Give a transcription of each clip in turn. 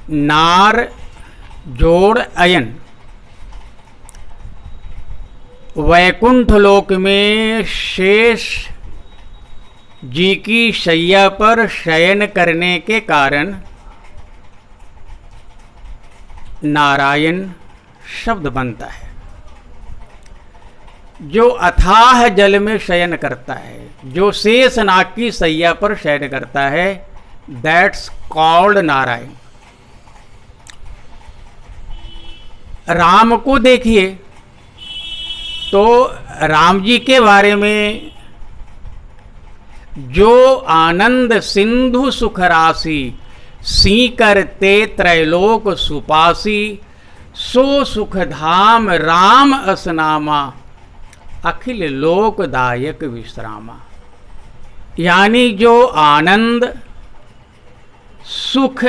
नार जोड़ अयन। वैकुंठ लोक में शेष जी की शैया पर शयन करने के कारण नारायण शब्द बनता है। जो अथाह जल में शयन करता है, जो शेषनाग की शैया पर शयन करता है, दैट्स कॉल्ड नारायण। राम को देखिए तो राम जी के बारे में, जो आनंद सिंधु सुख राशि सी करते त्रैलोक सुपासी, सो सुख धाम राम असनामा, अखिल लोकदायक विश्रामा। यानी जो आनंद सुख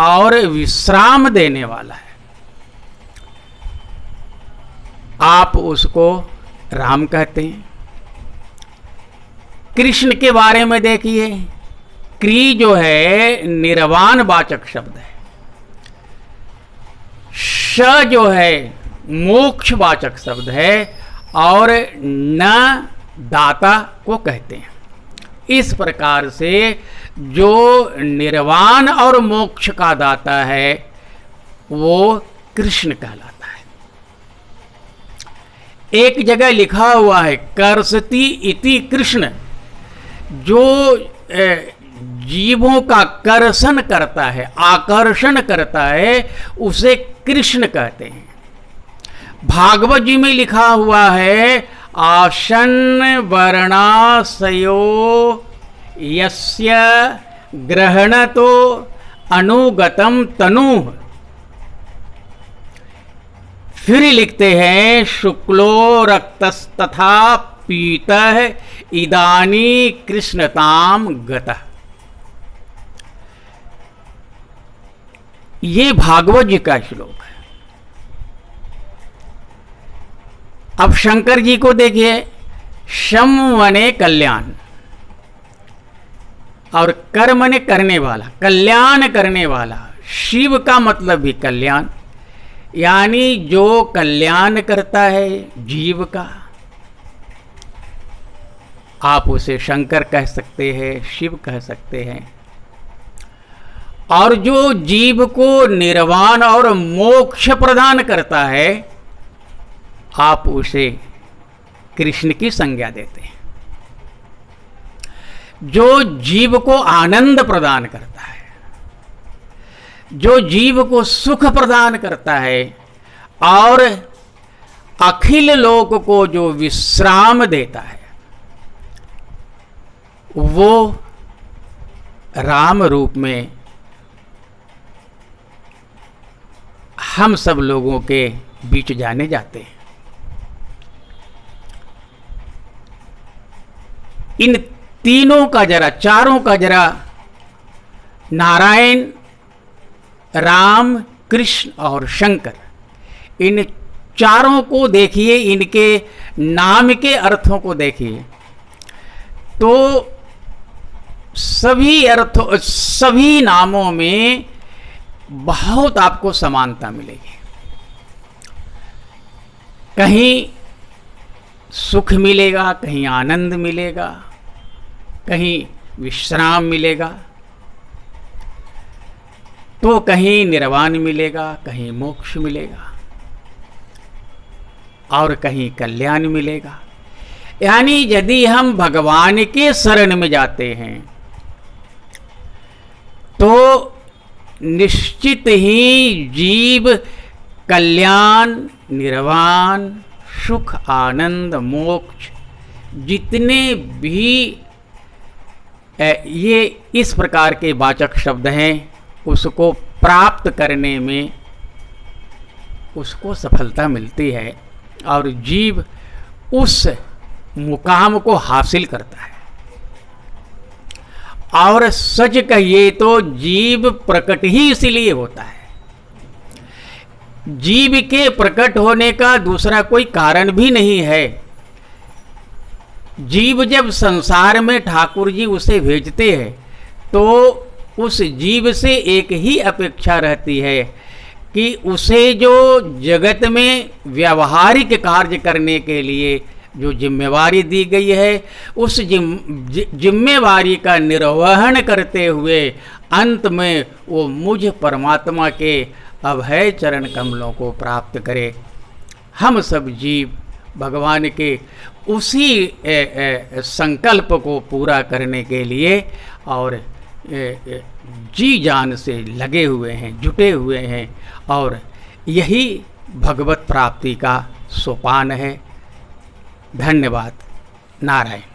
और विश्राम देने वाला है, आप उसको राम कहते हैं। कृष्ण के बारे में देखिए, क्री जो है निर्वाण वाचक शब्द है, श जो है मोक्ष वाचक शब्द है, और न दाता को कहते हैं। इस प्रकार से जो निर्वाण और मोक्ष का दाता है वो कृष्ण कहलाता है। एक जगह लिखा हुआ है कर्षति इति कृष्ण, जो जीवों का कर्षण करता है, आकर्षण करता है, उसे कृष्ण कहते हैं। भागवत जी में लिखा हुआ है आसन्न वर्णाशयो यस्य ग्रहणतो अनुगतम तनुः। फिर लिखते हैं शुक्लो रक्तस्तथा पीतः इदानी कृष्णताम गतः। ये भागवत जी का श्लोक है। अब शंकर जी को देखिए, शम मने कल्याण, और कर मने करने वाला, कल्याण करने वाला। शिव का मतलब भी कल्याण, यानी जो कल्याण करता है जीव का, आप उसे शंकर कह सकते हैं, शिव कह सकते हैं। और जो जीव को निर्वाण और मोक्ष प्रदान करता है, आप उसे कृष्ण की संज्ञा देते हैं। जो जीव को आनंद प्रदान करता है, जो जीव को सुख प्रदान करता है, और अखिल लोक को जो विश्राम देता है, वो राम रूप में हम सब लोगों के बीच जाने जाते हैं। इन तीनों का जरा, चारों का जरा, नारायण, राम, कृष्ण और शंकर, इन चारों को देखिए, इनके नाम के अर्थों को देखिए, तो सभी अर्थों, सभी नामों में बहुत आपको समानता मिलेगी। कहीं सुख मिलेगा, कहीं आनंद मिलेगा, कहीं विश्राम मिलेगा, तो कहीं निर्वाण मिलेगा, कहीं मोक्ष मिलेगा, और कहीं कल्याण मिलेगा। यानी यदि हम भगवान के शरण में जाते हैं तो निश्चित ही जीव कल्याण, निर्वाण, सुख, आनंद, मोक्ष, जितने भी ये इस प्रकार के वाचक शब्द हैं, उसको प्राप्त करने में उसको सफलता मिलती है और जीव उस मुकाम को हासिल करता है। और सच कहिए तो जीव प्रकट ही इसलिए होता है। जीव के प्रकट होने का दूसरा कोई कारण भी नहीं है। जीव जब संसार में ठाकुर जी उसे भेजते हैं तो उस जीव से एक ही अपेक्षा रहती है कि उसे जो जगत में व्यावहारिक कार्य करने के लिए जो जिम्मेवारी दी गई है, उस जिम्मेवारी का निर्वहन करते हुए अंत में वो मुझ परमात्मा के अभय चरण कमलों को प्राप्त करे। हम सब जीव भगवान के उसी संकल्प को पूरा करने के लिए और जी जान से लगे हुए हैं, जुटे हुए हैं, और यही भगवत प्राप्ति का सोपान है। धन्यवाद। नारायण।